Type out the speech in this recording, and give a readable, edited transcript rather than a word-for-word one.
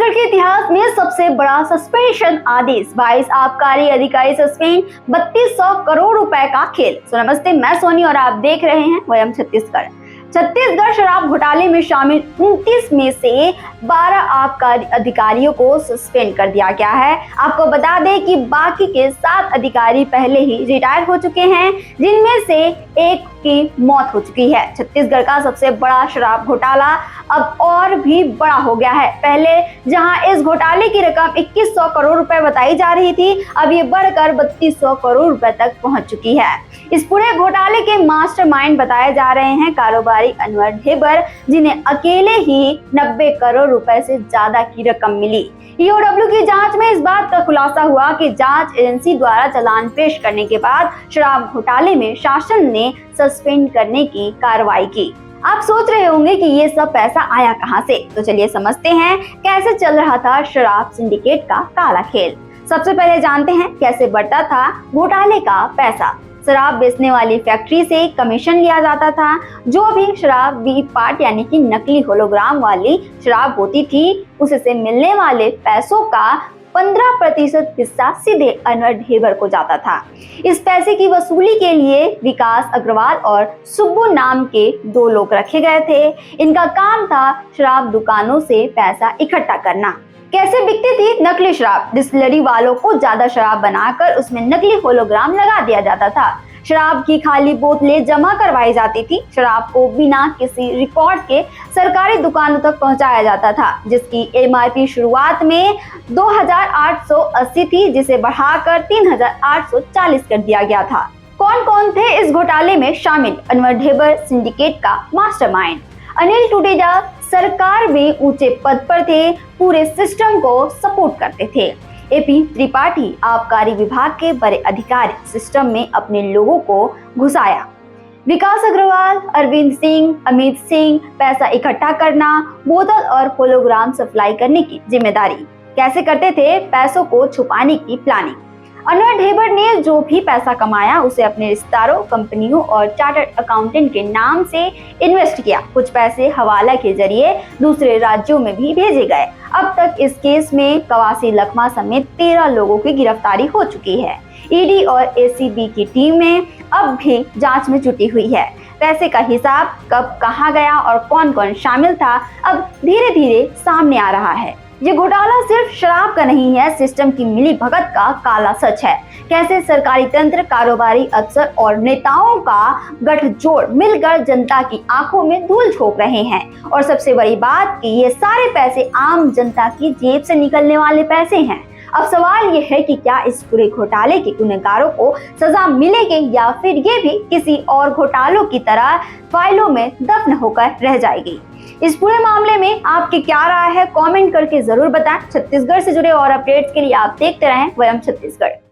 छत्तीसगढ़ के इतिहास में सबसे बड़ा सस्पेंशन आदेश, 22 आबकारी अधिकारी सस्पेंड, 3200 करोड़ रुपए का खेल। तो नमस्ते, मैं सोनी और आप देख रहे हैं वयम छत्तीसगढ़। छत्तीसगढ़ शराब घोटाले में शामिल 29 में से 12 आबकारी अधिकारियों को सस्पेंड कर दिया गया है। आपको बता दें कि बाकी के 7 अधिकारी पहले ही रिटायर हो चुके हैं, जिनमें से एक की मौत हो चुकी है। छत्तीसगढ़ का सबसे बड़ा शराब घोटाला अब और भी बड़ा हो गया है। पहले जहां इस घोटाले की रकम 2100 करोड़ रुपए बताई जा रही थी, अब ये बढ़कर 3200 करोड़ रुपए तक पहुंच चुकी है। इस पूरे घोटाले के मास्टरमाइंड बताए जा रहे हैं कारोबारी अनवर ढेबर, जिन्हें अकेले ही 90 करोड़ रुपए से ज्यादा की रकम मिली। ईओडब्ल्यू की जांच में इस बात का खुलासा हुआ कि जांच एजेंसी द्वारा चालान पेश करने के बाद शराब घोटाले में शासन ने सस्पेंड करने की कार्रवाई की। आप सोच रहे होंगे कि ये सब पैसा आया कहां से, तो चलिए समझते हैं कैसे चल रहा था शराब सिंडिकेट का काला खेल। सबसे पहले जानते हैं कैसे बढ़ता था घोटाले का पैसा। शराब बेचने वाली फैक्ट्री से कमीशन लिया जाता था। जो भी शराब वी पार्ट यानी कि नकली होलोग्राम वाली शराब होती थी, उससे मिलने वाले पैसों का 15% हिस्सा सीधे अनवर ढेबर को जाता था। इस पैसे की वसूली के लिए विकास अग्रवाल और सुब्बू नाम के 2 लोग रखे गए थे। इनका काम था शराब दुकानों से पैसा इकट्ठा करना। कैसे बिकती थी नकली शराब? डिस्टिलरी वालों को ज्यादा शराब बनाकर उसमें नकली होलोग्राम लगा दिया जाता था। शराब की खाली बोतलें जमा करवाई जाती थी। शराब को बिना किसी रिकॉर्ड के सरकारी दुकानों तक पहुंचाया जाता था, जिसकी एमआरपी शुरुआत में 2880 थी, जिसे बढ़ाकर 3840 कर दिया गया था। कौन कौन थे इस घोटाले में शामिल? अनवर ढेबर सिंडिकेट का मास्टरमाइंड। अनिल टूटेजा सरकार में ऊंचे पद पर थे, पूरे सिस्टम को सपोर्ट करते थे। एपी त्रिपाठी आबकारी विभाग के बड़े अधिकारी, सिस्टम में अपने लोगों को घुसाया। विकास अग्रवाल, अरविंद सिंह, अमित सिंह, पैसा इकट्ठा करना, बोतल और होलोग्राम सप्लाई करने की जिम्मेदारी। कैसे करते थे? पैसों को छुपाने की प्लानिंग। अनवर ढेबर ने जो भी पैसा कमाया उसे अपने रिश्तेदारों, कंपनियों और चार्टर्ड अकाउंटेंट के नाम से इन्वेस्ट किया। कुछ पैसे हवाला के जरिए दूसरे राज्यों में भी भेजे गए। अब तक इस केस में कवासी लखमा समेत 13 लोगों की गिरफ्तारी हो चुकी है। ईडी और एसीबी की टीमें अब भी जांच में जुटी हुई है। पैसे का हिसाब कब कहां गया और कौन कौन शामिल था, अब धीरे धीरे सामने आ रहा है। ये घोटाला सिर्फ शराब का नहीं है, सिस्टम की मिली भगत का काला सच है। कैसे सरकारी तंत्र, कारोबारी अफसर और नेताओं का गठजोड़ मिलकर जनता की आंखों में धूल झोंक रहे हैं। और सबसे बड़ी बात कि ये सारे पैसे आम जनता की जेब से निकलने वाले पैसे हैं। अब सवाल ये है कि क्या इस पूरे घोटाले के गुनहगारों को सजा मिलेगी या फिर ये भी किसी और घोटालों की तरह फाइलों में दफन होकर रह जाएगी। इस पूरे मामले में आपकी क्या राय है? कमेंट करके जरूर बताएं। छत्तीसगढ़ से जुड़े और अपडेट्स के लिए आप देखते रहें वयम छत्तीसगढ़।